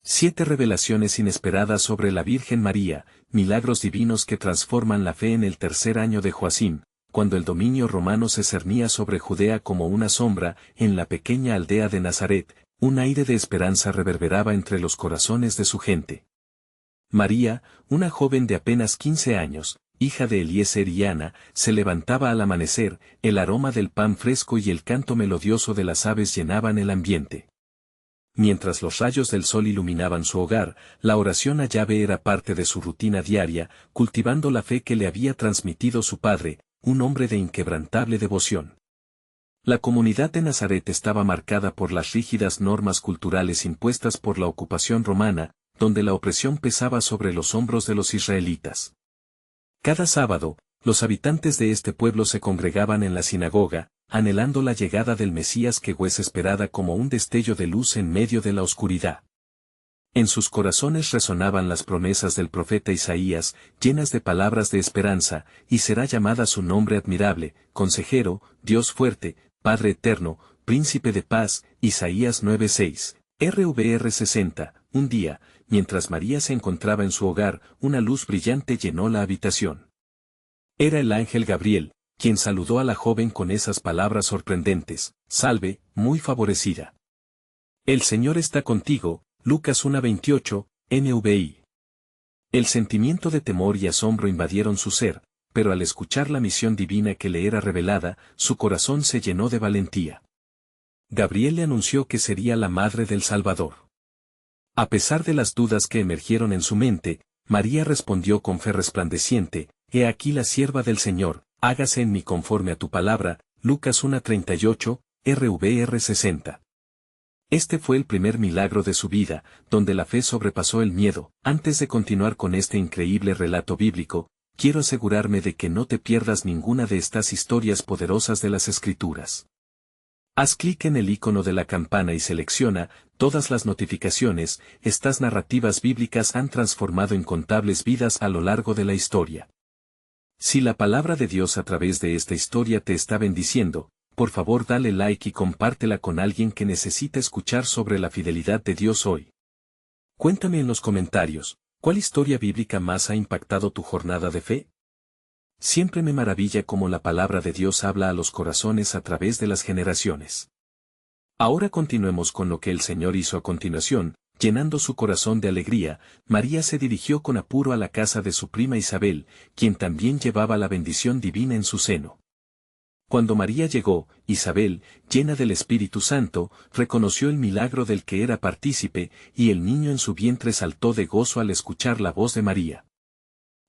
7 revelaciones inesperadas sobre la Virgen María, milagros divinos que transforman la fe en el tercer año de Joacim, cuando el dominio romano se cernía sobre Judea como una sombra, en la pequeña aldea de Nazaret, un aire de esperanza reverberaba entre los corazones de su gente. María, una joven de apenas 15 años, hija de Eliezer y Ana, se levantaba al amanecer, el aroma del pan fresco y el canto melodioso de las aves llenaban el ambiente. Mientras los rayos del sol iluminaban su hogar, la oración a Yahvé era parte de su rutina diaria, cultivando la fe que le había transmitido su padre, un hombre de inquebrantable devoción. La comunidad de Nazaret estaba marcada por las rígidas normas culturales impuestas por la ocupación romana, donde la opresión pesaba sobre los hombros de los israelitas. Cada sábado, los habitantes de este pueblo se congregaban en la sinagoga, anhelando la llegada del Mesías que fue esperada como un destello de luz en medio de la oscuridad. En sus corazones resonaban las promesas del profeta Isaías, llenas de palabras de esperanza, y será llamada su nombre admirable, Consejero, Dios fuerte, Padre eterno, Príncipe de paz, Isaías 9:6, RVR 60, un día, mientras María se encontraba en su hogar, una luz brillante llenó la habitación. Era el ángel Gabriel, quien saludó a la joven con esas palabras sorprendentes, Salve, muy favorecida. El Señor está contigo, Lucas 1:28, NVI. El sentimiento de temor y asombro invadieron su ser, pero al escuchar la misión divina que le era revelada, su corazón se llenó de valentía. Gabriel le anunció que sería la madre del Salvador. A pesar de las dudas que emergieron en su mente, María respondió con fe resplandeciente, He aquí la sierva del Señor, hágase en mí conforme a tu palabra, Lucas 1:38, RVR 60. Este fue el primer milagro de su vida, donde la fe sobrepasó el miedo. Antes de continuar con este increíble relato bíblico, quiero asegurarme de que no te pierdas ninguna de estas historias poderosas de las Escrituras. Haz clic en el icono de la campana y selecciona todas las notificaciones. Estas narrativas bíblicas han transformado incontables vidas a lo largo de la historia. Si la palabra de Dios a través de esta historia te está bendiciendo, por favor dale like y compártela con alguien que necesita escuchar sobre la fidelidad de Dios hoy. Cuéntame en los comentarios, ¿cuál historia bíblica más ha impactado tu jornada de fe? Siempre me maravilla cómo la palabra de Dios habla a los corazones a través de las generaciones. Ahora continuemos con lo que el Señor hizo a continuación. Llenando su corazón de alegría, María se dirigió con apuro a la casa de su prima Isabel, quien también llevaba la bendición divina en su seno. Cuando María llegó, Isabel, llena del Espíritu Santo, reconoció el milagro del que era partícipe, y el niño en su vientre saltó de gozo al escuchar la voz de María.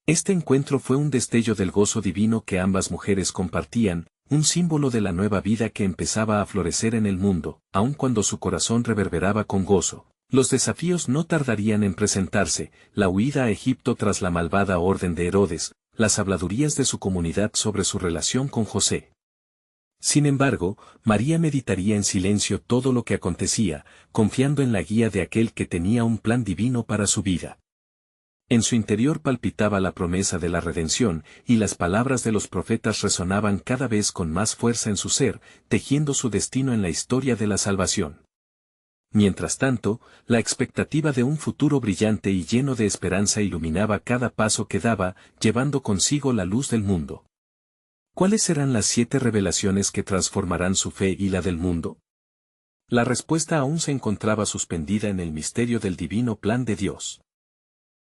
Este encuentro fue un destello del gozo divino que ambas mujeres compartían, un símbolo de la nueva vida que empezaba a florecer en el mundo, aun cuando su corazón reverberaba con gozo. Los desafíos no tardarían en presentarse, la huida a Egipto tras la malvada orden de Herodes, las habladurías de su comunidad sobre su relación con José. Sin embargo, María meditaría en silencio todo lo que acontecía, confiando en la guía de aquel que tenía un plan divino para su vida. En su interior palpitaba la promesa de la redención, y las palabras de los profetas resonaban cada vez con más fuerza en su ser, tejiendo su destino en la historia de la salvación. Mientras tanto, la expectativa de un futuro brillante y lleno de esperanza iluminaba cada paso que daba, llevando consigo la luz del mundo. ¿Cuáles serán las 7 revelaciones que transformarán su fe y la del mundo? La respuesta aún se encontraba suspendida en el misterio del divino plan de Dios.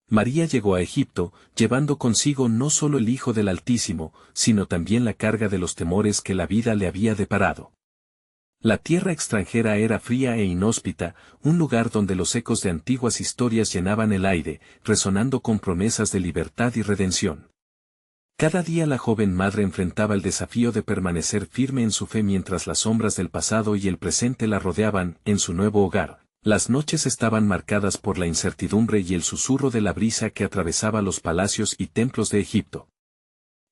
María llegó a Egipto, llevando consigo no solo el Hijo del Altísimo, sino también la carga de los temores que la vida le había deparado. La tierra extranjera era fría e inhóspita, un lugar donde los ecos de antiguas historias llenaban el aire, resonando con promesas de libertad y redención. Cada día la joven madre enfrentaba el desafío de permanecer firme en su fe mientras las sombras del pasado y el presente la rodeaban. En su nuevo hogar, las noches estaban marcadas por la incertidumbre y el susurro de la brisa que atravesaba los palacios y templos de Egipto.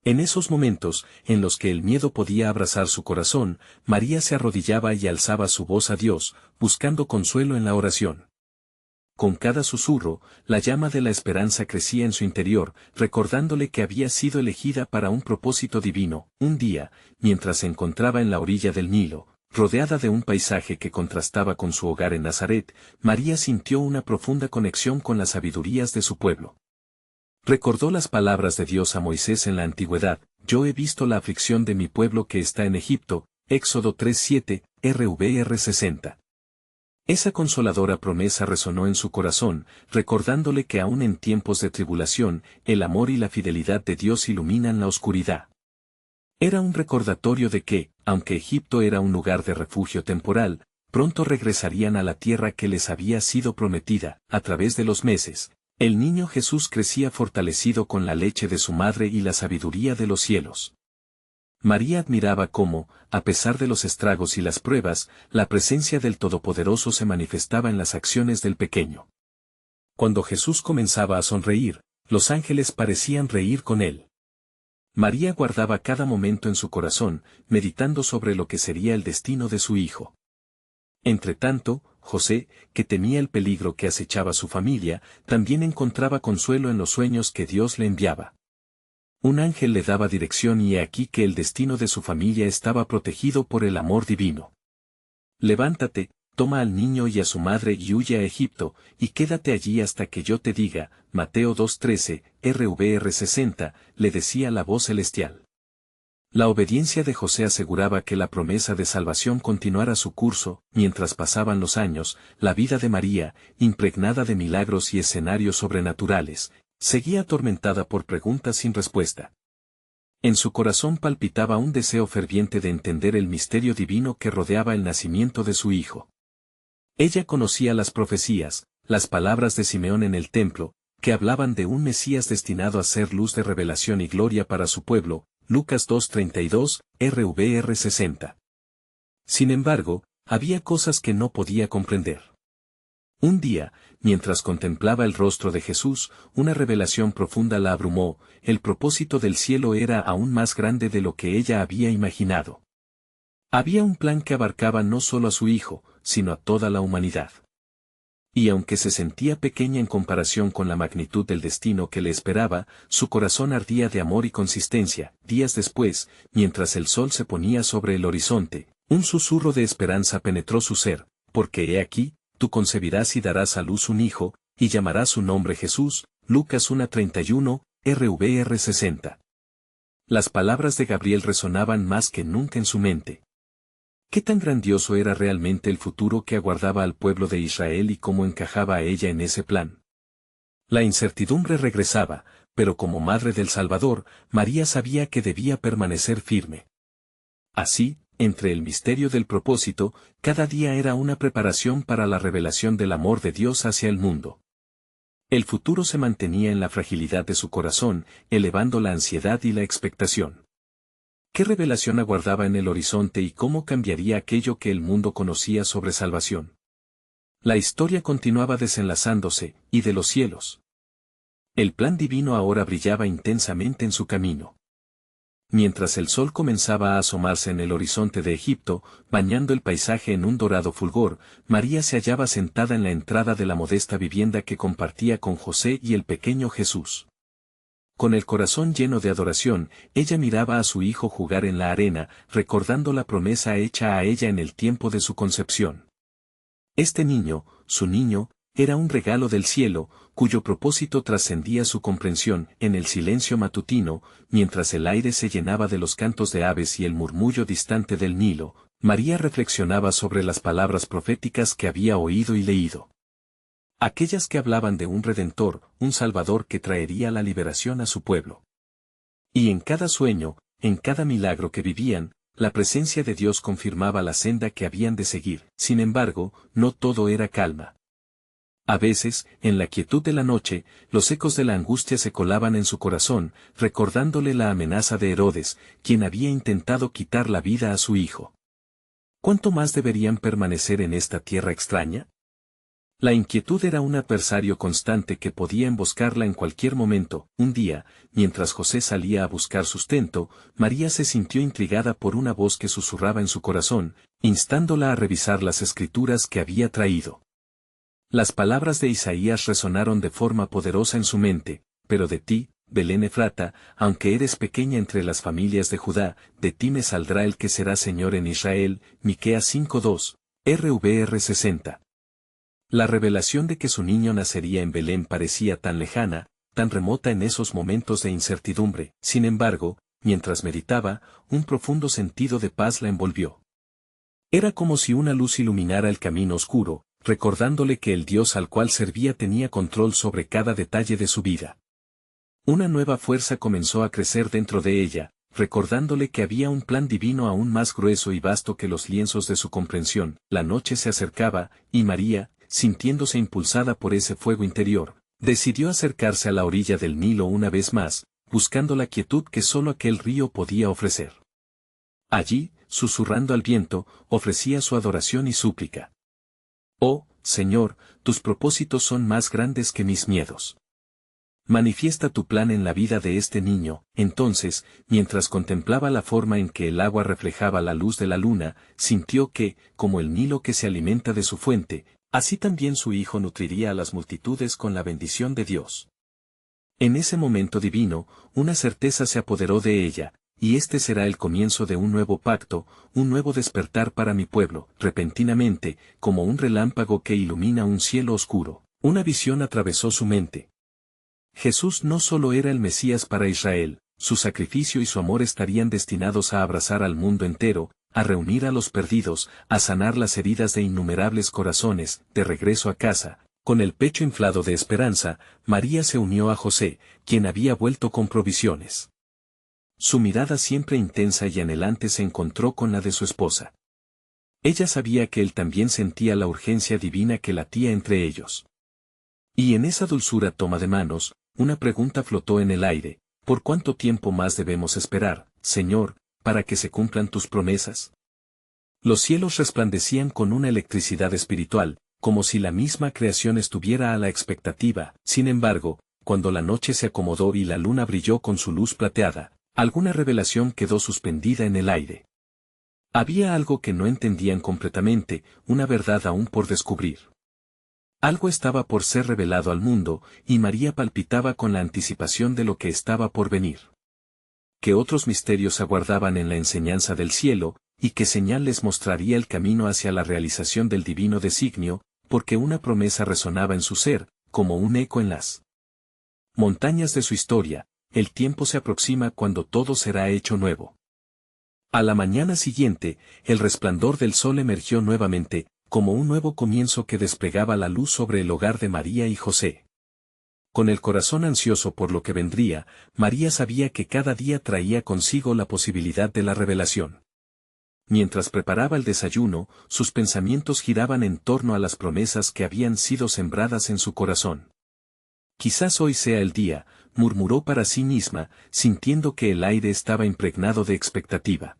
En esos momentos, en los que el miedo podía abrazar su corazón, María se arrodillaba y alzaba su voz a Dios, buscando consuelo en la oración. Con cada susurro, la llama de la esperanza crecía en su interior, recordándole que había sido elegida para un propósito divino. Un día, mientras se encontraba en la orilla del Nilo, rodeada de un paisaje que contrastaba con su hogar en Nazaret, María sintió una profunda conexión con las sabidurías de su pueblo. Recordó las palabras de Dios a Moisés en la antigüedad: yo he visto la aflicción de mi pueblo que está en Egipto, Éxodo 3:7, RVR 60. Esa consoladora promesa resonó en su corazón, recordándole que aún en tiempos de tribulación, el amor y la fidelidad de Dios iluminan la oscuridad. Era un recordatorio de que, aunque Egipto era un lugar de refugio temporal, pronto regresarían a la tierra que les había sido prometida. A través de los meses, el niño Jesús crecía fortalecido con la leche de su madre y la sabiduría de los cielos. María admiraba cómo, a pesar de los estragos y las pruebas, la presencia del Todopoderoso se manifestaba en las acciones del pequeño. Cuando Jesús comenzaba a sonreír, los ángeles parecían reír con él. María guardaba cada momento en su corazón, meditando sobre lo que sería el destino de su hijo. Entretanto, José, que temía el peligro que acechaba a su familia, también encontraba consuelo en los sueños que Dios le enviaba. Un ángel le daba dirección y he aquí que el destino de su familia estaba protegido por el amor divino. Levántate, toma al niño y a su madre y huye a Egipto, y quédate allí hasta que yo te diga. Mateo 2:13, RVR 60, le decía la voz celestial. La obediencia de José aseguraba que la promesa de salvación continuara su curso. Mientras pasaban los años, la vida de María, impregnada de milagros y escenarios sobrenaturales, seguía atormentada por preguntas sin respuesta. En su corazón palpitaba un deseo ferviente de entender el misterio divino que rodeaba el nacimiento de su hijo. Ella conocía las profecías, las palabras de Simeón en el templo, que hablaban de un Mesías destinado a ser luz de revelación y gloria para su pueblo. Lucas 2:32, RVR 60. Sin embargo, había cosas que no podía comprender. Un día, mientras contemplaba el rostro de Jesús, una revelación profunda la abrumó: el propósito del cielo era aún más grande de lo que ella había imaginado. Había un plan que abarcaba no solo a su hijo, sino a toda la humanidad. Y aunque se sentía pequeña en comparación con la magnitud del destino que le esperaba, su corazón ardía de amor y consistencia. Días después, mientras el sol se ponía sobre el horizonte, un susurro de esperanza penetró su ser: porque he aquí, tú concebirás y darás a luz un hijo, y llamarás su nombre Jesús. Lucas 1:31, RVR 60. Las palabras de Gabriel resonaban más que nunca en su mente. ¿Qué tan grandioso era realmente el futuro que aguardaba al pueblo de Israel y cómo encajaba a ella en ese plan? La incertidumbre regresaba, pero como madre del Salvador, María sabía que debía permanecer firme. Así, entre el misterio del propósito, cada día era una preparación para la revelación del amor de Dios hacia el mundo. El futuro se mantenía en la fragilidad de su corazón, elevando la ansiedad y la expectación. ¿Qué revelación aguardaba en el horizonte y cómo cambiaría aquello que el mundo conocía sobre salvación? La historia continuaba desenlazándose, y de los cielos. El plan divino ahora brillaba intensamente en su camino. Mientras el sol comenzaba a asomarse en el horizonte de Egipto, bañando el paisaje en un dorado fulgor, María se hallaba sentada en la entrada de la modesta vivienda que compartía con José y el pequeño Jesús. Con el corazón lleno de adoración, ella miraba a su hijo jugar en la arena, recordando la promesa hecha a ella en el tiempo de su concepción. Este niño, su niño, era un regalo del cielo, cuyo propósito trascendía su comprensión. En el silencio matutino, mientras el aire se llenaba de los cantos de aves y el murmullo distante del Nilo, María reflexionaba sobre las palabras proféticas que había oído y leído. Aquellas que hablaban de un Redentor, un Salvador que traería la liberación a su pueblo. Y en cada sueño, en cada milagro que vivían, la presencia de Dios confirmaba la senda que habían de seguir. Sin embargo, no todo era calma. A veces, en la quietud de la noche, los ecos de la angustia se colaban en su corazón, recordándole la amenaza de Herodes, quien había intentado quitar la vida a su hijo. ¿Cuánto más deberían permanecer en esta tierra extraña? La inquietud era un adversario constante que podía emboscarla en cualquier momento. Un día, mientras José salía a buscar sustento, María se sintió intrigada por una voz que susurraba en su corazón, instándola a revisar las escrituras que había traído. Las palabras de Isaías resonaron de forma poderosa en su mente: pero de ti, Belén Efrata, aunque eres pequeña entre las familias de Judá, de ti me saldrá el que será Señor en Israel, Miqueas 5:2, RVR 60. La revelación de que su niño nacería en Belén parecía tan lejana, tan remota en esos momentos de incertidumbre. Sin embargo, mientras meditaba, un profundo sentido de paz la envolvió. Era como si una luz iluminara el camino oscuro, recordándole que el Dios al cual servía tenía control sobre cada detalle de su vida. Una nueva fuerza comenzó a crecer dentro de ella, recordándole que había un plan divino aún más grueso y vasto que los lienzos de su comprensión. La noche se acercaba, y María, sintiéndose impulsada por ese fuego interior, decidió acercarse a la orilla del Nilo una vez más, buscando la quietud que solo aquel río podía ofrecer. Allí, susurrando al viento, ofrecía su adoración y súplica. Oh, Señor, tus propósitos son más grandes que mis miedos. Manifiesta tu plan en la vida de este niño. Entonces, mientras contemplaba la forma en que el agua reflejaba la luz de la luna, sintió que, como el Nilo que se alimenta de su fuente, así también su hijo nutriría a las multitudes con la bendición de Dios. En ese momento divino, una certeza se apoderó de ella, y este será el comienzo de un nuevo pacto, un nuevo despertar para mi pueblo. Repentinamente, como un relámpago que ilumina un cielo oscuro, una visión atravesó su mente. Jesús no solo era el Mesías para Israel, su sacrificio y su amor estarían destinados a abrazar al mundo entero, a reunir a los perdidos, a sanar las heridas de innumerables corazones. De regreso a casa, con el pecho inflado de esperanza, María se unió a José, quien había vuelto con provisiones. Su mirada siempre intensa y anhelante se encontró con la de su esposa. Ella sabía que él también sentía la urgencia divina que latía entre ellos. Y en esa dulzura toma de manos, una pregunta flotó en el aire: ¿por cuánto tiempo más debemos esperar, Señor, para que se cumplan tus promesas? Los cielos resplandecían con una electricidad espiritual, como si la misma creación estuviera a la expectativa. Sin embargo, cuando la noche se acomodó y la luna brilló con su luz plateada, alguna revelación quedó suspendida en el aire. Había algo que no entendían completamente, una verdad aún por descubrir. Algo estaba por ser revelado al mundo, y María palpitaba con la anticipación de lo que estaba por venir. Que otros misterios aguardaban en la enseñanza del cielo, y qué señal les mostraría el camino hacia la realización del divino designio, porque una promesa resonaba en su ser, como un eco en las montañas de su historia. El tiempo se aproxima cuando todo será hecho nuevo. A la mañana siguiente, el resplandor del sol emergió nuevamente, como un nuevo comienzo que desplegaba la luz sobre el hogar de María y José. Con el corazón ansioso por lo que vendría, María sabía que cada día traía consigo la posibilidad de la revelación. Mientras preparaba el desayuno, sus pensamientos giraban en torno a las promesas que habían sido sembradas en su corazón. Quizás hoy sea el día, murmuró para sí misma, sintiendo que el aire estaba impregnado de expectativa.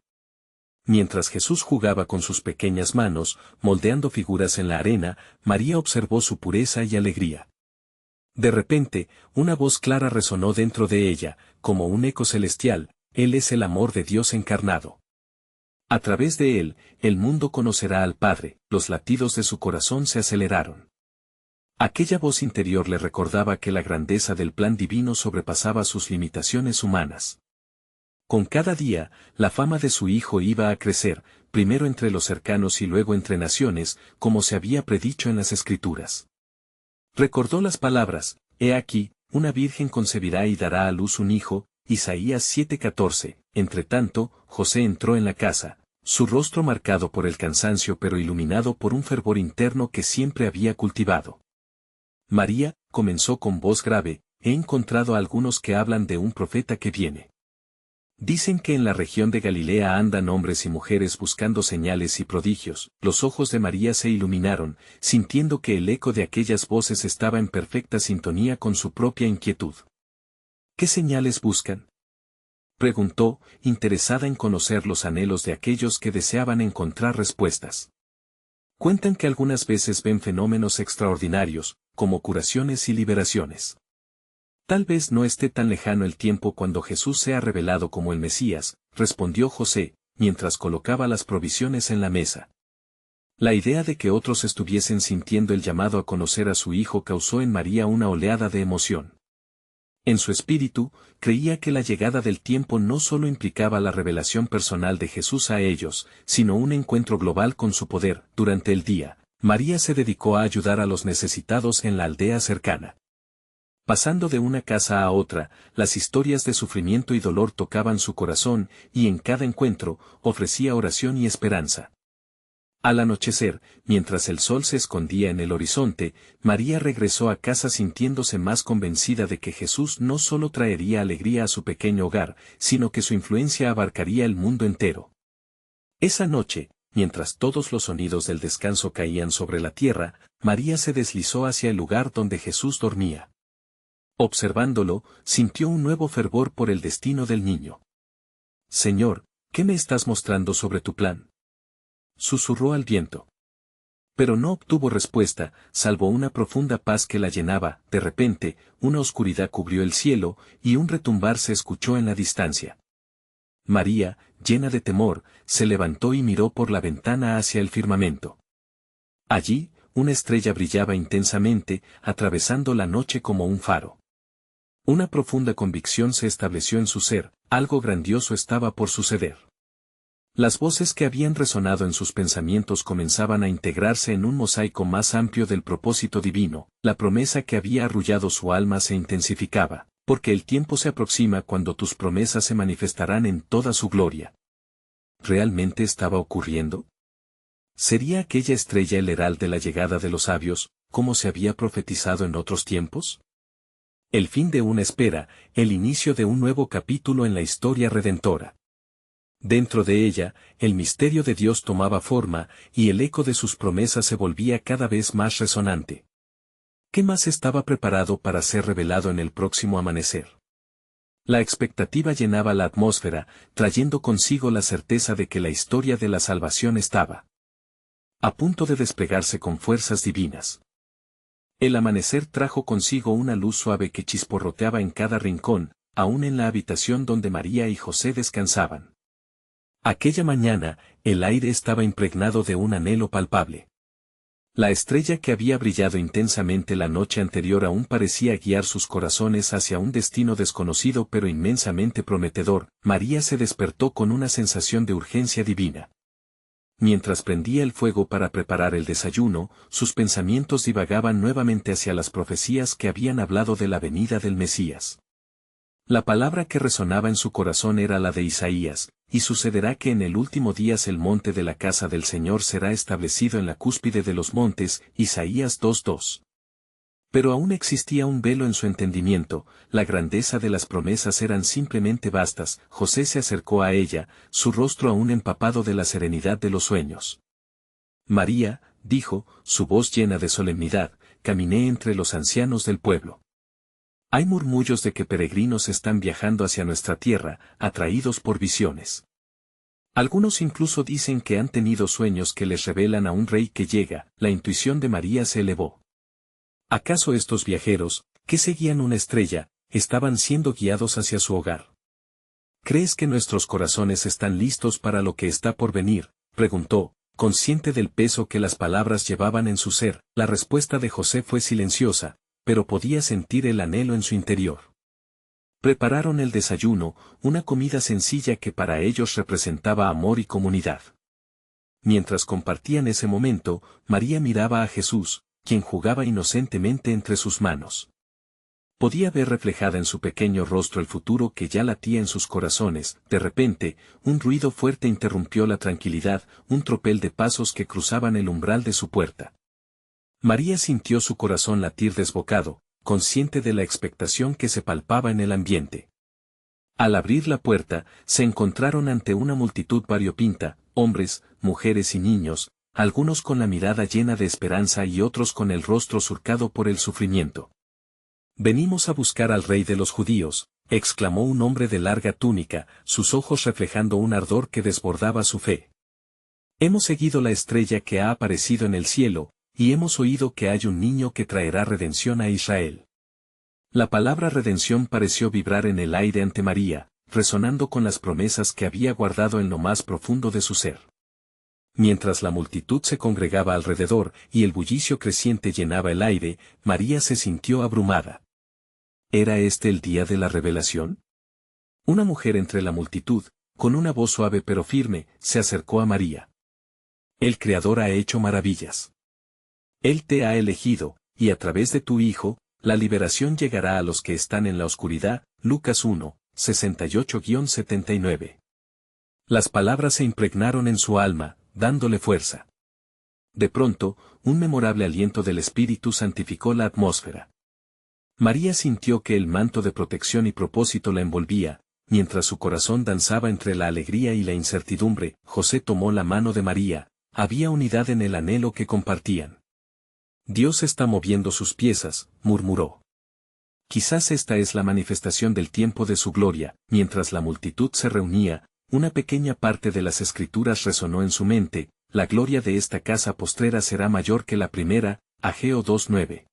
Mientras Jesús jugaba con sus pequeñas manos, moldeando figuras en la arena, María observó su pureza y alegría. De repente, una voz clara resonó dentro de ella, como un eco celestial: Él es el amor de Dios encarnado. A través de él, el mundo conocerá al Padre. Los latidos de su corazón se aceleraron. Aquella voz interior le recordaba que la grandeza del plan divino sobrepasaba sus limitaciones humanas. Con cada día, la fama de su hijo iba a crecer, primero entre los cercanos y luego entre naciones, como se había predicho en las Escrituras. Recordó las palabras: He aquí, una virgen concebirá y dará a luz un hijo, Isaías 7:14. Entretanto, José entró en la casa, su rostro marcado por el cansancio pero iluminado por un fervor interno que siempre había cultivado. María, comenzó con voz grave: he encontrado a algunos que hablan de un profeta que viene. Dicen que en la región de Galilea andan hombres y mujeres buscando señales y prodigios. Los ojos de María se iluminaron, sintiendo que el eco de aquellas voces estaba en perfecta sintonía con su propia inquietud. ¿Qué señales buscan?, preguntó, interesada en conocer los anhelos de aquellos que deseaban encontrar respuestas. Cuentan que algunas veces ven fenómenos extraordinarios, como curaciones y liberaciones. Tal vez no esté tan lejano el tiempo cuando Jesús sea revelado como el Mesías, respondió José, mientras colocaba las provisiones en la mesa. La idea de que otros estuviesen sintiendo el llamado a conocer a su hijo causó en María una oleada de emoción. En su espíritu, creía que la llegada del tiempo no solo implicaba la revelación personal de Jesús a ellos, sino un encuentro global con su poder. Durante el día, María se dedicó a ayudar a los necesitados en la aldea cercana. Pasando de una casa a otra, las historias de sufrimiento y dolor tocaban su corazón, y en cada encuentro, ofrecía oración y esperanza. Al anochecer, mientras el sol se escondía en el horizonte, María regresó a casa sintiéndose más convencida de que Jesús no solo traería alegría a su pequeño hogar, sino que su influencia abarcaría el mundo entero. Esa noche, mientras todos los sonidos del descanso caían sobre la tierra, María se deslizó hacia el lugar donde Jesús dormía. Observándolo, sintió un nuevo fervor por el destino del niño. «Señor, ¿qué me estás mostrando sobre tu plan?», susurró al viento. Pero no obtuvo respuesta, salvo una profunda paz que la llenaba. De repente, una oscuridad cubrió el cielo, y un retumbar se escuchó en la distancia. María, llena de temor, se levantó y miró por la ventana hacia el firmamento. Allí, una estrella brillaba intensamente, atravesando la noche como un faro. Una profunda convicción se estableció en su ser, algo grandioso estaba por suceder. Las voces que habían resonado en sus pensamientos comenzaban a integrarse en un mosaico más amplio del propósito divino. La promesa que había arrullado su alma se intensificaba, porque el tiempo se aproxima cuando tus promesas se manifestarán en toda su gloria. ¿Realmente estaba ocurriendo? ¿Sería aquella estrella el herald de la llegada de los sabios, como se había profetizado en otros tiempos? El fin de una espera, el inicio de un nuevo capítulo en la historia redentora. Dentro de ella, el misterio de Dios tomaba forma, y el eco de sus promesas se volvía cada vez más resonante. ¿Qué más estaba preparado para ser revelado en el próximo amanecer? La expectativa llenaba la atmósfera, trayendo consigo la certeza de que la historia de la salvación estaba a punto de desplegarse con fuerzas divinas. El amanecer trajo consigo una luz suave que chisporroteaba en cada rincón, aún en la habitación donde María y José descansaban. Aquella mañana, el aire estaba impregnado de un anhelo palpable. La estrella que había brillado intensamente la noche anterior aún parecía guiar sus corazones hacia un destino desconocido pero inmensamente prometedor. María se despertó con una sensación de urgencia divina. Mientras prendía el fuego para preparar el desayuno, sus pensamientos divagaban nuevamente hacia las profecías que habían hablado de la venida del Mesías. La palabra que resonaba en su corazón era la de Isaías, y sucederá que en el último día el monte de la casa del Señor será establecido en la cúspide de los montes, Isaías 2:2. Pero aún existía un velo en su entendimiento, la grandeza de las promesas eran simplemente vastas. José se acercó a ella, su rostro aún empapado de la serenidad de los sueños. María, dijo, su voz llena de solemnidad, caminé entre los ancianos del pueblo. Hay murmullos de que peregrinos están viajando hacia nuestra tierra, atraídos por visiones. Algunos incluso dicen que han tenido sueños que les revelan a un rey que llega. La intuición de María se elevó. ¿Acaso estos viajeros, que seguían una estrella, estaban siendo guiados hacia su hogar? ¿Crees que nuestros corazones están listos para lo que está por venir?, preguntó, consciente del peso que las palabras llevaban en su ser. La respuesta de José fue silenciosa, pero podía sentir el anhelo en su interior. Prepararon el desayuno, una comida sencilla que para ellos representaba amor y comunidad. Mientras compartían ese momento, María miraba a Jesús, quien jugaba inocentemente entre sus manos. Podía ver reflejada en su pequeño rostro el futuro que ya latía en sus corazones. De repente, un ruido fuerte interrumpió la tranquilidad, un tropel de pasos que cruzaban el umbral de su puerta. María sintió su corazón latir desbocado, consciente de la expectación que se palpaba en el ambiente. Al abrir la puerta, se encontraron ante una multitud variopinta, hombres, mujeres y niños, algunos con la mirada llena de esperanza y otros con el rostro surcado por el sufrimiento. «Venimos a buscar al rey de los judíos», exclamó un hombre de larga túnica, sus ojos reflejando un ardor que desbordaba su fe. «Hemos seguido la estrella que ha aparecido en el cielo, y hemos oído que hay un niño que traerá redención a Israel». La palabra redención pareció vibrar en el aire ante María, resonando con las promesas que había guardado en lo más profundo de su ser. Mientras la multitud se congregaba alrededor y el bullicio creciente llenaba el aire, María se sintió abrumada. ¿Era este el día de la revelación? Una mujer entre la multitud, con una voz suave pero firme, se acercó a María. El Creador ha hecho maravillas. Él te ha elegido, y a través de tu Hijo, la liberación llegará a los que están en la oscuridad. Lucas 1, 68-79. Las palabras se impregnaron en su alma, dándole fuerza. De pronto, un memorable aliento del Espíritu santificó la atmósfera. María sintió que el manto de protección y propósito la envolvía, mientras su corazón danzaba entre la alegría y la incertidumbre. José tomó la mano de María, había unidad en el anhelo que compartían. Dios está moviendo sus piezas, murmuró. Quizás esta es la manifestación del tiempo de su gloria. Mientras la multitud se reunía, una pequeña parte de las escrituras resonó en su mente: la gloria de esta casa postrera será mayor que la primera. Ageo 2:9.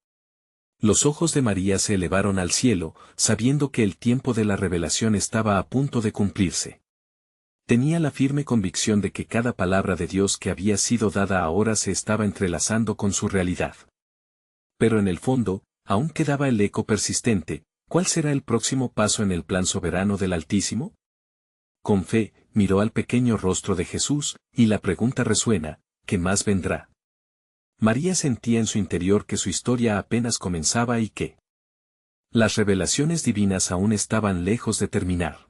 Los ojos de María se elevaron al cielo, sabiendo que el tiempo de la revelación estaba a punto de cumplirse. Tenía la firme convicción de que cada palabra de Dios que había sido dada ahora se estaba entrelazando con su realidad. Pero en el fondo, aún quedaba el eco persistente: ¿cuál será el próximo paso en el plan soberano del Altísimo? Con fe, miró al pequeño rostro de Jesús, y la pregunta resuena: ¿qué más vendrá? María sentía en su interior que su historia apenas comenzaba y que las revelaciones divinas aún estaban lejos de terminar.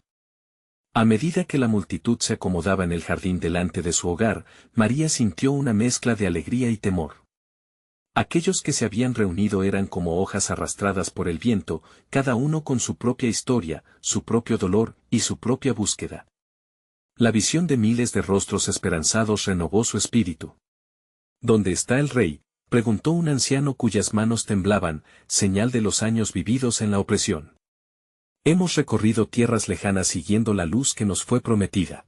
A medida que la multitud se acomodaba en el jardín delante de su hogar, María sintió una mezcla de alegría y temor. Aquellos que se habían reunido eran como hojas arrastradas por el viento, cada uno con su propia historia, su propio dolor y su propia búsqueda. La visión de miles de rostros esperanzados renovó su espíritu. ¿Dónde está el rey?, preguntó un anciano cuyas manos temblaban, señal de los años vividos en la opresión. Hemos recorrido tierras lejanas siguiendo la luz que nos fue prometida.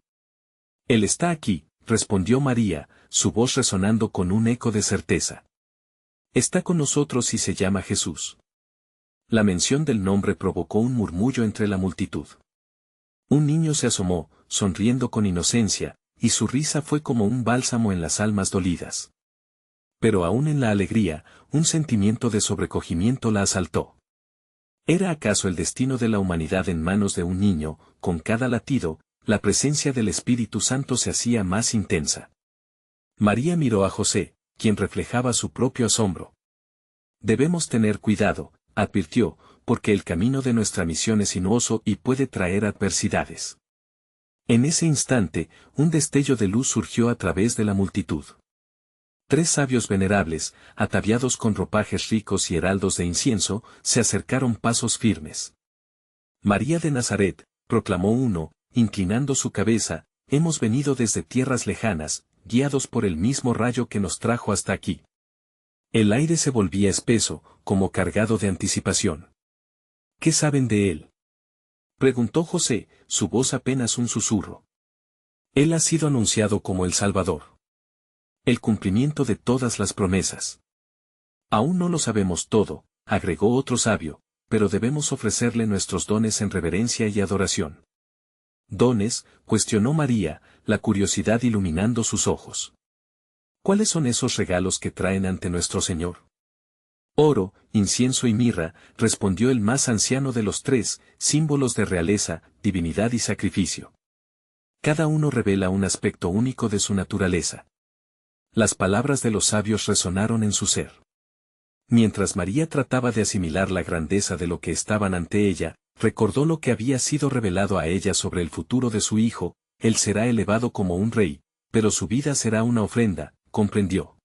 Él está aquí, respondió María, su voz resonando con un eco de certeza. Está con nosotros y se llama Jesús. La mención del nombre provocó un murmullo entre la multitud. Un niño se asomó, sonriendo con inocencia, y su risa fue como un bálsamo en las almas dolidas. Pero aún en la alegría, un sentimiento de sobrecogimiento la asaltó. ¿Era acaso el destino de la humanidad en manos de un niño? Con cada latido, la presencia del Espíritu Santo se hacía más intensa. María miró a José, quien reflejaba su propio asombro. Debemos tener cuidado, advirtió, porque el camino de nuestra misión es sinuoso y puede traer adversidades. En ese instante, un destello de luz surgió a través de la multitud. 3 sabios venerables, ataviados con ropajes ricos y heraldos de incienso, se acercaron pasos firmes. María de Nazaret, proclamó uno, inclinando su cabeza, hemos venido desde tierras lejanas, guiados por el mismo rayo que nos trajo hasta aquí. El aire se volvía espeso, como cargado de anticipación. ¿Qué saben de él?, preguntó José, su voz apenas un susurro. Él ha sido anunciado como el Salvador. El cumplimiento de todas las promesas. Aún no lo sabemos todo, agregó otro sabio, pero debemos ofrecerle nuestros dones en reverencia y adoración. ¿Dones?, cuestionó María, la curiosidad iluminando sus ojos. ¿Cuáles son esos regalos que traen ante nuestro Señor? Oro, incienso y mirra, respondió el más anciano de los 3, símbolos de realeza, divinidad y sacrificio. Cada uno revela un aspecto único de su naturaleza. Las palabras de los sabios resonaron en su ser. Mientras María trataba de asimilar la grandeza de lo que estaban ante ella, recordó lo que había sido revelado a ella sobre el futuro de su hijo: él será elevado como un rey, pero su vida será una ofrenda, comprendió.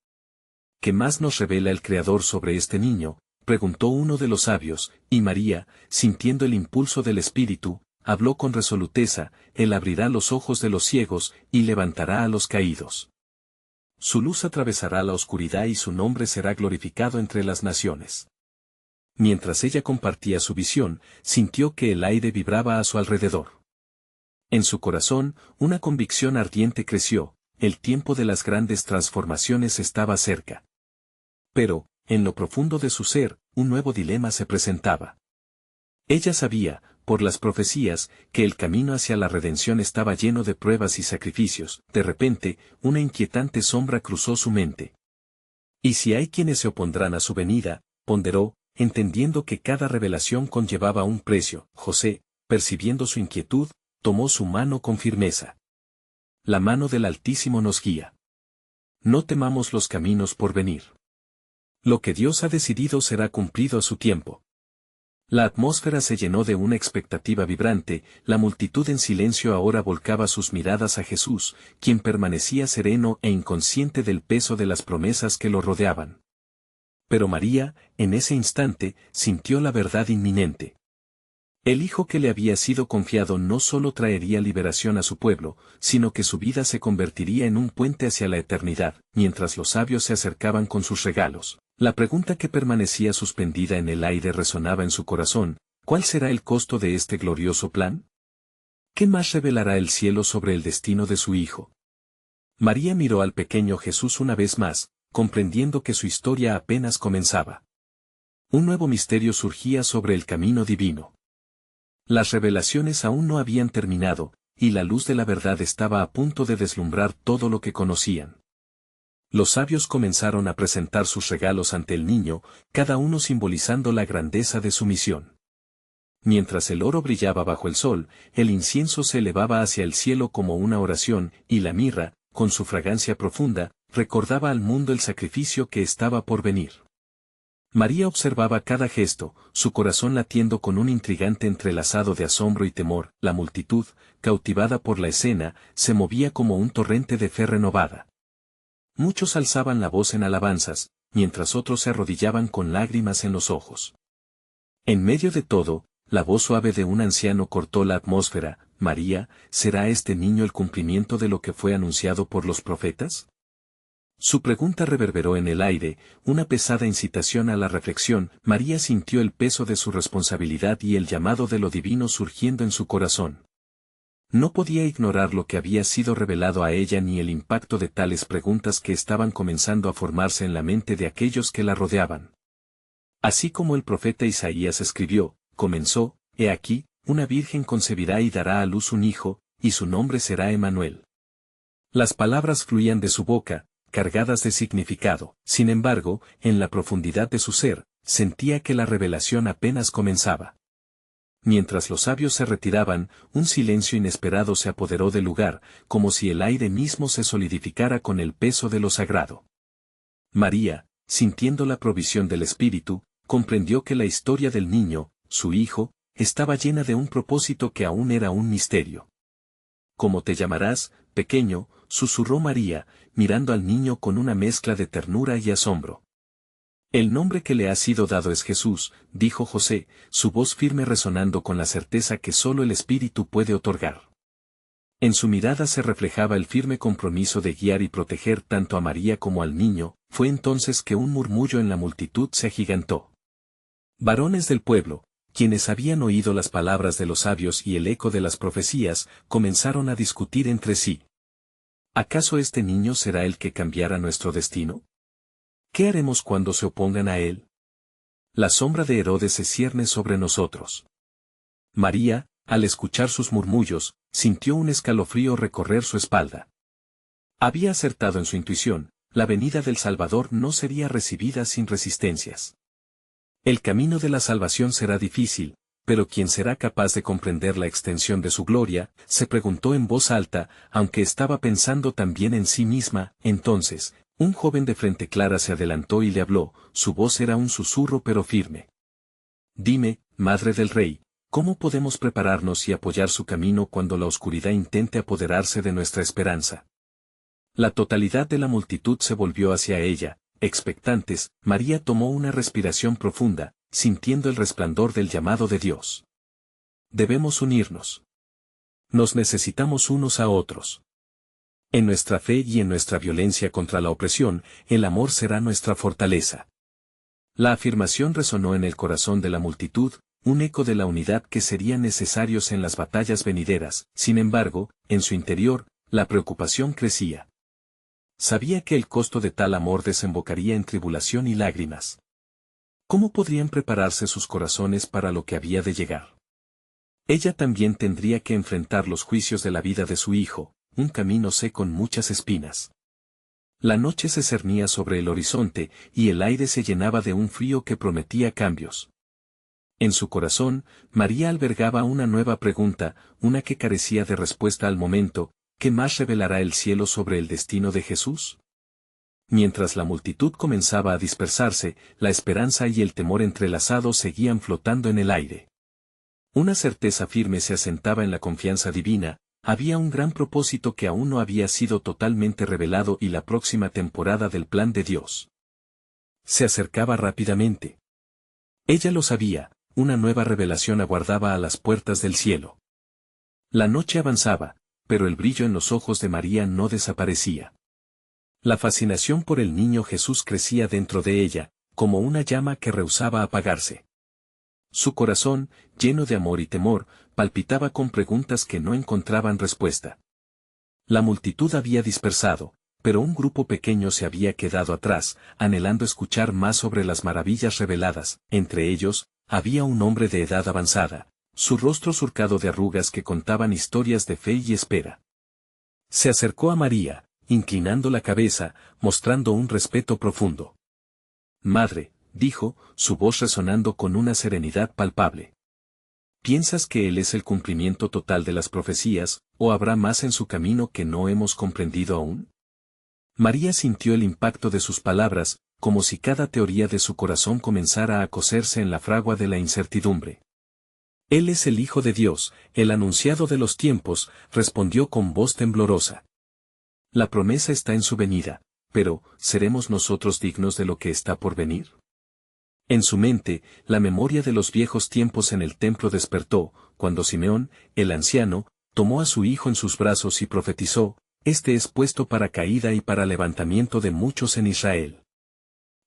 ¿Qué más nos revela el Creador sobre este niño?, preguntó uno de los sabios, y María, sintiendo el impulso del Espíritu, habló con resoluteza: él abrirá los ojos de los ciegos, y levantará a los caídos. Su luz atravesará la oscuridad y su nombre será glorificado entre las naciones. Mientras ella compartía su visión, sintió que el aire vibraba a su alrededor. En su corazón, una convicción ardiente creció: el tiempo de las grandes transformaciones estaba cerca. Pero, en lo profundo de su ser, un nuevo dilema se presentaba. Ella sabía, por las profecías, que el camino hacia la redención estaba lleno de pruebas y sacrificios. De repente, una inquietante sombra cruzó su mente. ¿Y si hay quienes se opondrán a su venida?, ponderó, entendiendo que cada revelación conllevaba un precio. José, percibiendo su inquietud, tomó su mano con firmeza. La mano del Altísimo nos guía. No temamos los caminos por venir. Lo que Dios ha decidido será cumplido a su tiempo. La atmósfera se llenó de una expectativa vibrante, la multitud en silencio ahora volcaba sus miradas a Jesús, quien permanecía sereno e inconsciente del peso de las promesas que lo rodeaban. Pero María, en ese instante, sintió la verdad inminente. El hijo que le había sido confiado no solo traería liberación a su pueblo, sino que su vida se convertiría en un puente hacia la eternidad. Mientras los sabios se acercaban con sus regalos, la pregunta que permanecía suspendida en el aire resonaba en su corazón: ¿cuál será el costo de este glorioso plan? ¿Qué más revelará el cielo sobre el destino de su hijo? María miró al pequeño Jesús una vez más, comprendiendo que su historia apenas comenzaba. Un nuevo misterio surgía sobre el camino divino. Las revelaciones aún no habían terminado, y la luz de la verdad estaba a punto de deslumbrar todo lo que conocían. Los sabios comenzaron a presentar sus regalos ante el niño, cada uno simbolizando la grandeza de su misión. Mientras el oro brillaba bajo el sol, el incienso se elevaba hacia el cielo como una oración, y la mirra, con su fragancia profunda, recordaba al mundo el sacrificio que estaba por venir. María observaba cada gesto, su corazón latiendo con un intrigante entrelazado de asombro y temor. La multitud, cautivada por la escena, se movía como un torrente de fe renovada. Muchos alzaban la voz en alabanzas, mientras otros se arrodillaban con lágrimas en los ojos. En medio de todo, la voz suave de un anciano cortó la atmósfera: María, ¿será este niño el cumplimiento de lo que fue anunciado por los profetas? Su pregunta reverberó en el aire, una pesada incitación a la reflexión. María sintió el peso de su responsabilidad y el llamado de lo divino surgiendo en su corazón. No podía ignorar lo que había sido revelado a ella ni el impacto de tales preguntas que estaban comenzando a formarse en la mente de aquellos que la rodeaban. Así como el profeta Isaías escribió, comenzó: He aquí, una virgen concebirá y dará a luz un hijo, y su nombre será Emmanuel. Las palabras fluían de su boca, cargadas de significado. Sin embargo, en la profundidad de su ser, sentía que la revelación apenas comenzaba. Mientras los sabios se retiraban, un silencio inesperado se apoderó del lugar, como si el aire mismo se solidificara con el peso de lo sagrado. María, sintiendo la provisión del Espíritu, comprendió que la historia del niño, su hijo, estaba llena de un propósito que aún era un misterio. ¿Cómo te llamarás, pequeño?, susurró María, mirando al niño con una mezcla de ternura y asombro. El nombre que le ha sido dado es Jesús, dijo José, su voz firme resonando con la certeza que solo el Espíritu puede otorgar. En su mirada se reflejaba el firme compromiso de guiar y proteger tanto a María como al niño. Fue entonces que un murmullo en la multitud se agigantó. Varones del pueblo, quienes habían oído las palabras de los sabios y el eco de las profecías, comenzaron a discutir entre sí. ¿Acaso este niño será el que cambiará nuestro destino? ¿Qué haremos cuando se opongan a él? La sombra de Herodes se cierne sobre nosotros. María, al escuchar sus murmullos, sintió un escalofrío recorrer su espalda. Había acertado en su intuición: la venida del Salvador no sería recibida sin resistencias. El camino de la salvación será difícil, pero ¿quién será capaz de comprender la extensión de su gloria?, se preguntó en voz alta, aunque estaba pensando también en sí misma. Entonces, un joven de frente clara se adelantó y le habló, su voz era un susurro pero firme. Dime, Madre del Rey, ¿cómo podemos prepararnos y apoyar su camino cuando la oscuridad intente apoderarse de nuestra esperanza? La totalidad de la multitud se volvió hacia ella, expectantes. María tomó una respiración profunda, sintiendo el resplandor del llamado de Dios. Debemos unirnos. Nos necesitamos unos a otros. En nuestra fe y en nuestra violencia contra la opresión, el amor será nuestra fortaleza. La afirmación resonó en el corazón de la multitud, un eco de la unidad que serían necesarios en las batallas venideras. Sin embargo, en su interior, la preocupación crecía. Sabía que el costo de tal amor desembocaría en tribulación y lágrimas. ¿Cómo podrían prepararse sus corazones para lo que había de llegar? Ella también tendría que enfrentar los juicios de la vida de su hijo, un camino sé con muchas espinas. La noche se cernía sobre el horizonte, y el aire se llenaba de un frío que prometía cambios. En su corazón, María albergaba una nueva pregunta, una que carecía de respuesta al momento: ¿qué más revelará el cielo sobre el destino de Jesús? Mientras la multitud comenzaba a dispersarse, la esperanza y el temor entrelazados seguían flotando en el aire. Una certeza firme se asentaba en la confianza divina: había un gran propósito que aún no había sido totalmente revelado y la próxima temporada del plan de Dios se acercaba rápidamente. Ella lo sabía, una nueva revelación aguardaba a las puertas del cielo. La noche avanzaba, pero el brillo en los ojos de María no desaparecía. La fascinación por el niño Jesús crecía dentro de ella, como una llama que rehusaba apagarse. Su corazón, lleno de amor y temor, palpitaba con preguntas que no encontraban respuesta. La multitud había dispersado, pero un grupo pequeño se había quedado atrás, anhelando escuchar más sobre las maravillas reveladas. Entre ellos, había un hombre de edad avanzada, su rostro surcado de arrugas que contaban historias de fe y espera. Se acercó a María, inclinando la cabeza, mostrando un respeto profundo. «Madre», dijo, su voz resonando con una serenidad palpable. ¿Piensas que Él es el cumplimiento total de las profecías, o habrá más en su camino que no hemos comprendido aún? María sintió el impacto de sus palabras, como si cada teoría de su corazón comenzara a cocerse en la fragua de la incertidumbre. Él es el Hijo de Dios, el anunciado de los tiempos, respondió con voz temblorosa. La promesa está en su venida, pero ¿seremos nosotros dignos de lo que está por venir? En su mente, la memoria de los viejos tiempos en el templo despertó, cuando Simeón, el anciano, tomó a su hijo en sus brazos y profetizó: «Este es puesto para caída y para levantamiento de muchos en Israel».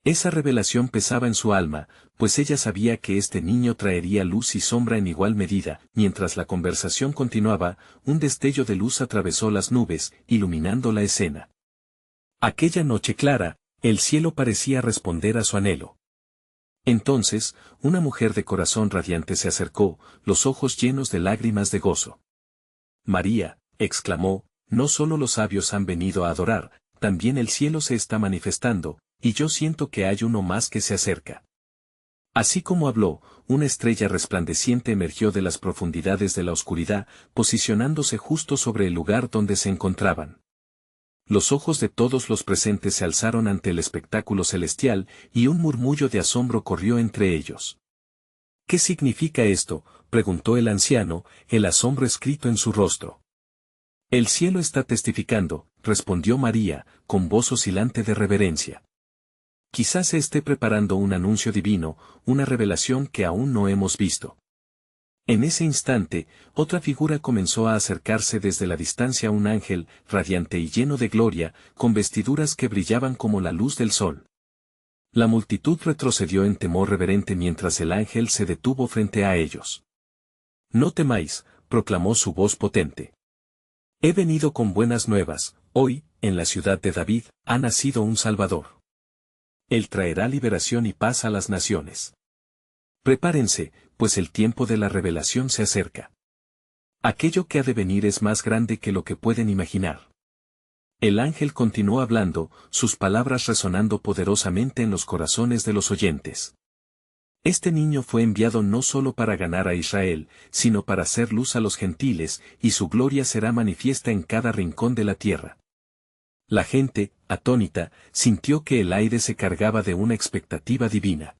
Esa revelación pesaba en su alma, pues ella sabía que este niño traería luz y sombra en igual medida. Mientras la conversación continuaba, un destello de luz atravesó las nubes, iluminando la escena. Aquella noche clara, el cielo parecía responder a su anhelo. Entonces, una mujer de corazón radiante se acercó, los ojos llenos de lágrimas de gozo. «María», exclamó, «no solo los sabios han venido a adorar, también el cielo se está manifestando, y yo siento que hay uno más que se acerca». Así como habló, una estrella resplandeciente emergió de las profundidades de la oscuridad, posicionándose justo sobre el lugar donde se encontraban. Los ojos de todos los presentes se alzaron ante el espectáculo celestial, y un murmullo de asombro corrió entre ellos. «¿Qué significa esto?», preguntó el anciano, el asombro escrito en su rostro. «El cielo está testificando», respondió María, con voz oscilante de reverencia. «Quizás se esté preparando un anuncio divino, una revelación que aún no hemos visto». En ese instante, otra figura comenzó a acercarse desde la distancia: un ángel, radiante y lleno de gloria, con vestiduras que brillaban como la luz del sol. La multitud retrocedió en temor reverente mientras el ángel se detuvo frente a ellos. «No temáis», proclamó su voz potente. «He venido con buenas nuevas. Hoy, en la ciudad de David, ha nacido un Salvador. Él traerá liberación y paz a las naciones. Prepárense, pues el tiempo de la revelación se acerca. Aquello que ha de venir es más grande que lo que pueden imaginar». El ángel continuó hablando, sus palabras resonando poderosamente en los corazones de los oyentes. «Este niño fue enviado no solo para ganar a Israel, sino para hacer luz a los gentiles, y su gloria será manifiesta en cada rincón de la tierra». La gente, atónita, sintió que el aire se cargaba de una expectativa divina.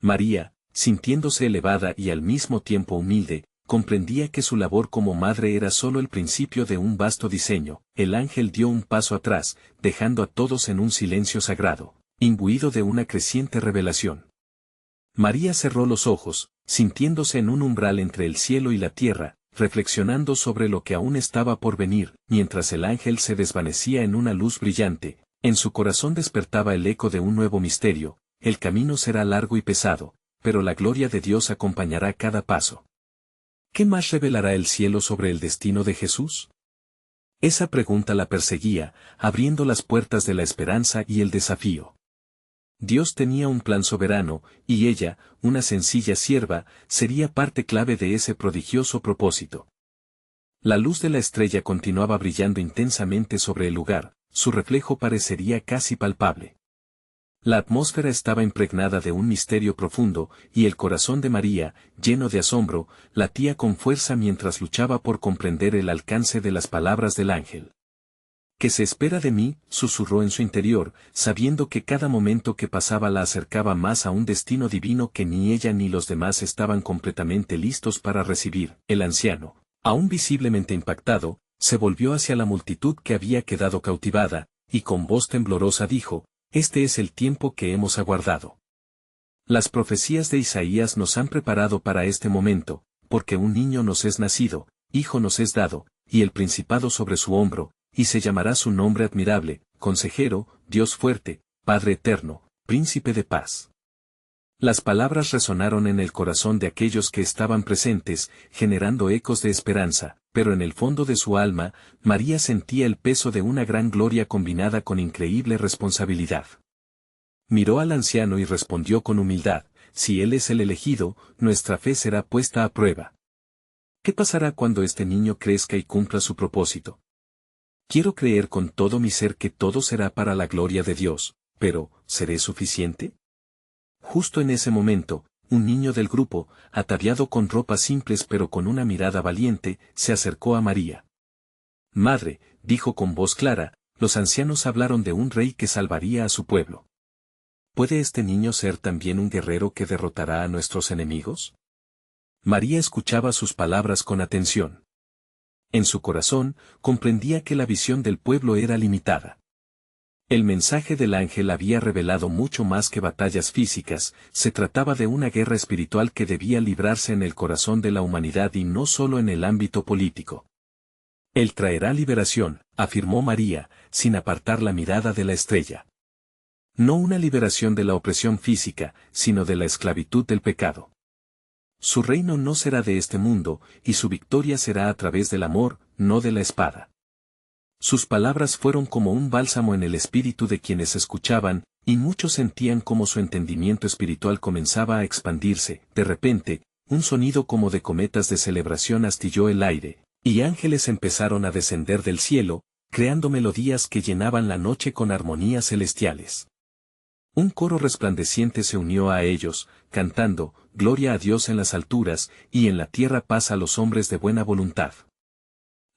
María, sintiéndose elevada y al mismo tiempo humilde, comprendía que su labor como madre era solo el principio de un vasto diseño. El ángel dio un paso atrás, dejando a todos en un silencio sagrado, imbuido de una creciente revelación. María cerró los ojos, sintiéndose en un umbral entre el cielo y la tierra, reflexionando sobre lo que aún estaba por venir. Mientras el ángel se desvanecía en una luz brillante, en su corazón despertaba el eco de un nuevo misterio: el camino será largo y pesado, pero la gloria de Dios acompañará cada paso. ¿Qué más revelará el cielo sobre el destino de Jesús? Esa pregunta la perseguía, abriendo las puertas de la esperanza y el desafío. Dios tenía un plan soberano, y ella, una sencilla sierva, sería parte clave de ese prodigioso propósito. La luz de la estrella continuaba brillando intensamente sobre el lugar, su reflejo parecería casi palpable. La atmósfera estaba impregnada de un misterio profundo, y el corazón de María, lleno de asombro, latía con fuerza mientras luchaba por comprender el alcance de las palabras del ángel. ¿Qué se espera de mí?, susurró en su interior, sabiendo que cada momento que pasaba la acercaba más a un destino divino que ni ella ni los demás estaban completamente listos para recibir. El anciano, aún visiblemente impactado, se volvió hacia la multitud que había quedado cautivada, y con voz temblorosa dijo: «Este es el tiempo que hemos aguardado. Las profecías de Isaías nos han preparado para este momento, porque un niño nos es nacido, hijo nos es dado, y el principado sobre su hombro, y se llamará su nombre admirable, Consejero, Dios fuerte, Padre eterno, Príncipe de paz». Las palabras resonaron en el corazón de aquellos que estaban presentes, generando ecos de esperanza, pero en el fondo de su alma, María sentía el peso de una gran gloria combinada con increíble responsabilidad. Miró al anciano y respondió con humildad: «Si él es el elegido, nuestra fe será puesta a prueba. ¿Qué pasará cuando este niño crezca y cumpla su propósito? Quiero creer con todo mi ser que todo será para la gloria de Dios, pero ¿seré suficiente?». Justo en ese momento, un niño del grupo, ataviado con ropas simples pero con una mirada valiente, se acercó a María. «Madre», dijo con voz clara, «los ancianos hablaron de un rey que salvaría a su pueblo. ¿Puede este niño ser también un guerrero que derrotará a nuestros enemigos?». María escuchaba sus palabras con atención. En su corazón, comprendía que la visión del pueblo era limitada. El mensaje del ángel había revelado mucho más que batallas físicas, se trataba de una guerra espiritual que debía librarse en el corazón de la humanidad y no solo en el ámbito político. «Él traerá liberación», afirmó María, sin apartar la mirada de la estrella. «No una liberación de la opresión física, sino de la esclavitud del pecado. Su reino no será de este mundo, y su victoria será a través del amor, no de la espada». Sus palabras fueron como un bálsamo en el espíritu de quienes escuchaban, y muchos sentían como su entendimiento espiritual comenzaba a expandirse. De repente, un sonido como de cometas de celebración astilló el aire, y ángeles empezaron a descender del cielo, creando melodías que llenaban la noche con armonías celestiales. Un coro resplandeciente se unió a ellos, cantando: «Gloria a Dios en las alturas, y en la tierra paz a los hombres de buena voluntad».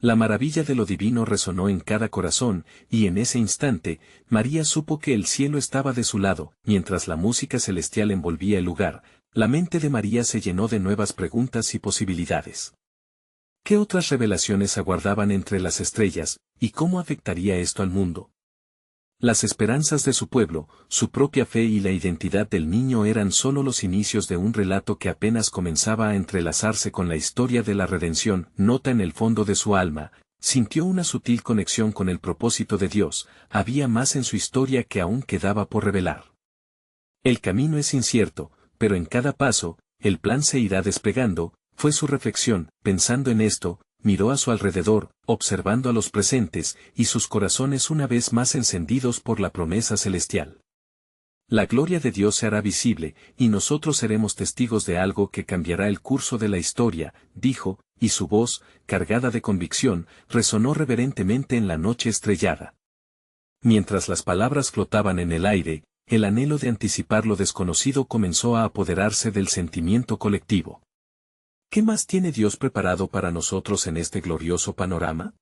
La maravilla de lo divino resonó en cada corazón, y en ese instante, María supo que el cielo estaba de su lado. Mientras la música celestial envolvía el lugar, la mente de María se llenó de nuevas preguntas y posibilidades. ¿Qué otras revelaciones aguardaban entre las estrellas, y cómo afectaría esto al mundo? Las esperanzas de su pueblo, su propia fe y la identidad del niño eran solo los inicios de un relato que apenas comenzaba a entrelazarse con la historia de la redención. Nota en el fondo de su alma, sintió una sutil conexión con el propósito de Dios, había más en su historia que aún quedaba por revelar. El camino es incierto, pero en cada paso, el plan se irá desplegando, fue su reflexión. Pensando en esto, miró a su alrededor, observando a los presentes, y sus corazones una vez más encendidos por la promesa celestial. La gloria de Dios se hará visible, y nosotros seremos testigos de algo que cambiará el curso de la historia, dijo, y su voz, cargada de convicción, resonó reverentemente en la noche estrellada. Mientras las palabras flotaban en el aire, el anhelo de anticipar lo desconocido comenzó a apoderarse del sentimiento colectivo. ¿Qué más tiene Dios preparado para nosotros en este glorioso panorama?,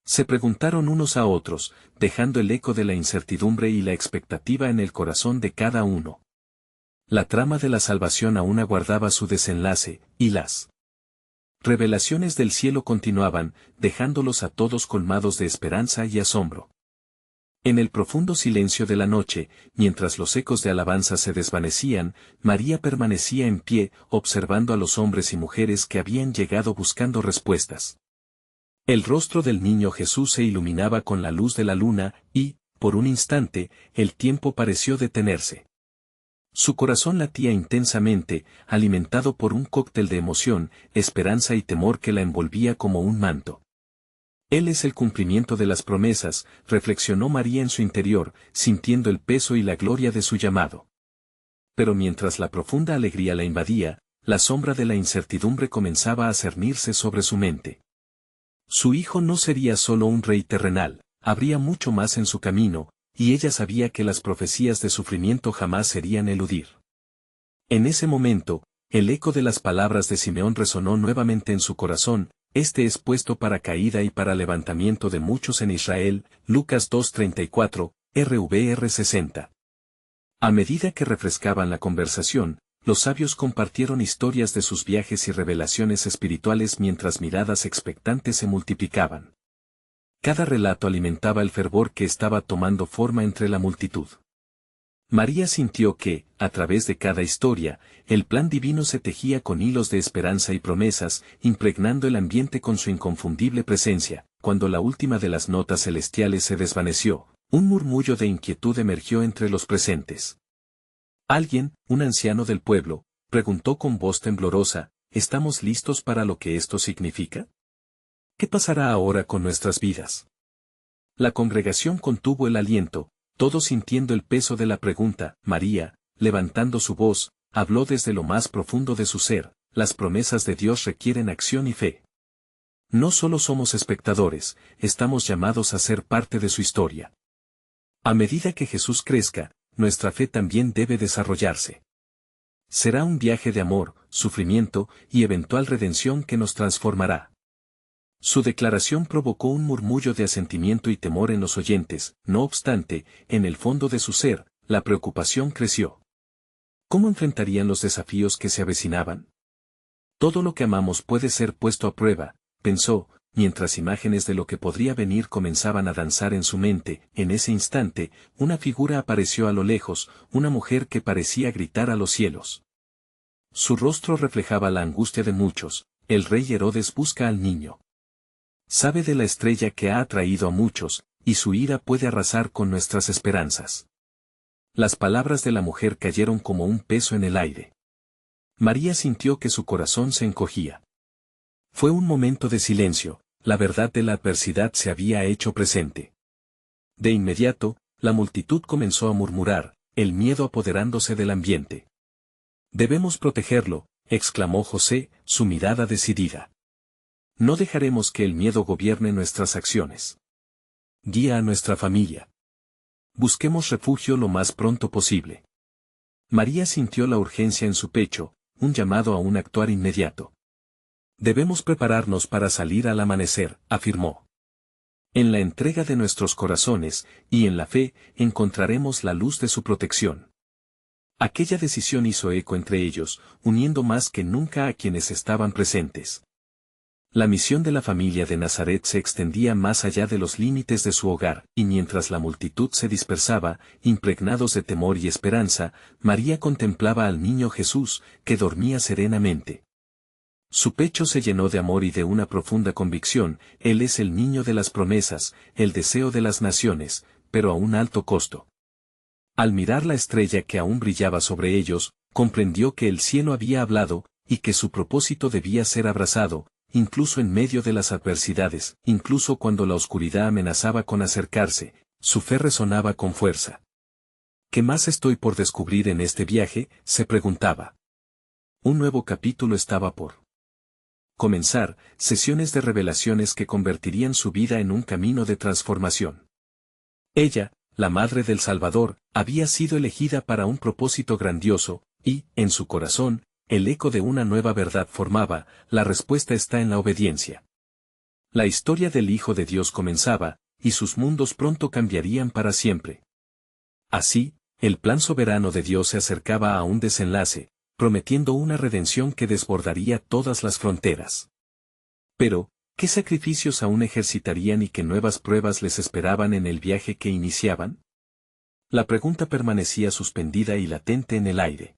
se preguntaron unos a otros, dejando el eco de la incertidumbre y la expectativa en el corazón de cada uno. La trama de la salvación aún aguardaba su desenlace, y las revelaciones del cielo continuaban, dejándolos a todos colmados de esperanza y asombro. En el profundo silencio de la noche, mientras los ecos de alabanza se desvanecían, María permanecía en pie, observando a los hombres y mujeres que habían llegado buscando respuestas. El rostro del niño Jesús se iluminaba con la luz de la luna, y, por un instante, el tiempo pareció detenerse. Su corazón latía intensamente, alimentado por un cóctel de emoción, esperanza y temor que la envolvía como un manto. Él es el cumplimiento de las promesas, reflexionó María en su interior, sintiendo el peso y la gloria de su llamado. Pero mientras la profunda alegría la invadía, la sombra de la incertidumbre comenzaba a cernirse sobre su mente. Su hijo no sería solo un rey terrenal, habría mucho más en su camino, y ella sabía que las profecías de sufrimiento jamás serían eludir. En ese momento, el eco de las palabras de Simeón resonó nuevamente en su corazón: este es puesto para caída y para levantamiento de muchos en Israel. Lucas 2:34, RVR 60. A medida que refrescaban la conversación, los sabios compartieron historias de sus viajes y revelaciones espirituales mientras miradas expectantes se multiplicaban. Cada relato alimentaba el fervor que estaba tomando forma entre la multitud. María sintió que, a través de cada historia, el plan divino se tejía con hilos de esperanza y promesas, impregnando el ambiente con su inconfundible presencia. Cuando la última de las notas celestiales se desvaneció, un murmullo de inquietud emergió entre los presentes. Alguien, un anciano del pueblo, preguntó con voz temblorosa: ¿estamos listos para lo que esto significa? ¿Qué pasará ahora con nuestras vidas? La congregación contuvo el aliento, todos sintiendo el peso de la pregunta. María, levantando su voz, habló desde lo más profundo de su ser: las promesas de Dios requieren acción y fe. No solo somos espectadores, estamos llamados a ser parte de su historia. A medida que Jesús crezca, nuestra fe también debe desarrollarse. Será un viaje de amor, sufrimiento y eventual redención que nos transformará. Su declaración provocó un murmullo de asentimiento y temor en los oyentes. No obstante, en el fondo de su ser, la preocupación creció. ¿Cómo enfrentarían los desafíos que se avecinaban? Todo lo que amamos puede ser puesto a prueba, pensó, mientras imágenes de lo que podría venir comenzaban a danzar en su mente. En ese instante, una figura apareció a lo lejos, una mujer que parecía gritar a los cielos. Su rostro reflejaba la angustia de muchos: el rey Herodes busca al niño. Sabe de la estrella que ha atraído a muchos, y su ira puede arrasar con nuestras esperanzas. Las palabras de la mujer cayeron como un peso en el aire. María sintió que su corazón se encogía. Fue un momento de silencio, la verdad de la adversidad se había hecho presente. De inmediato, la multitud comenzó a murmurar, el miedo apoderándose del ambiente. «Debemos protegerlo», exclamó José, su mirada decidida. «No dejaremos que el miedo gobierne nuestras acciones. Guía a nuestra familia. Busquemos refugio lo más pronto posible». María sintió la urgencia en su pecho, un llamado a un actuar inmediato. «Debemos prepararnos para salir al amanecer», afirmó. «En la entrega de nuestros corazones, y en la fe, encontraremos la luz de su protección». Aquella decisión hizo eco entre ellos, uniendo más que nunca a quienes estaban presentes. La misión de la familia de Nazaret se extendía más allá de los límites de su hogar, y mientras la multitud se dispersaba, impregnados de temor y esperanza, María contemplaba al niño Jesús, que dormía serenamente. Su pecho se llenó de amor y de una profunda convicción: Él es el niño de las promesas, el deseo de las naciones, pero a un alto costo. Al mirar la estrella que aún brillaba sobre ellos, comprendió que el cielo había hablado, y que su propósito debía ser abrazado, incluso en medio de las adversidades, incluso cuando la oscuridad amenazaba con acercarse. Su fe resonaba con fuerza. ¿Qué más estoy por descubrir en este viaje?, se preguntaba. Un nuevo capítulo estaba por comenzar, sesiones de revelaciones que convertirían su vida en un camino de transformación. Ella, la madre del Salvador, había sido elegida para un propósito grandioso, y, en su corazón, el eco de una nueva verdad formaba: la respuesta está en la obediencia. La historia del Hijo de Dios comenzaba, y sus mundos pronto cambiarían para siempre. Así, el plan soberano de Dios se acercaba a un desenlace, prometiendo una redención que desbordaría todas las fronteras. Pero, ¿qué sacrificios aún ejercitarían y qué nuevas pruebas les esperaban en el viaje que iniciaban? La pregunta permanecía suspendida y latente en el aire.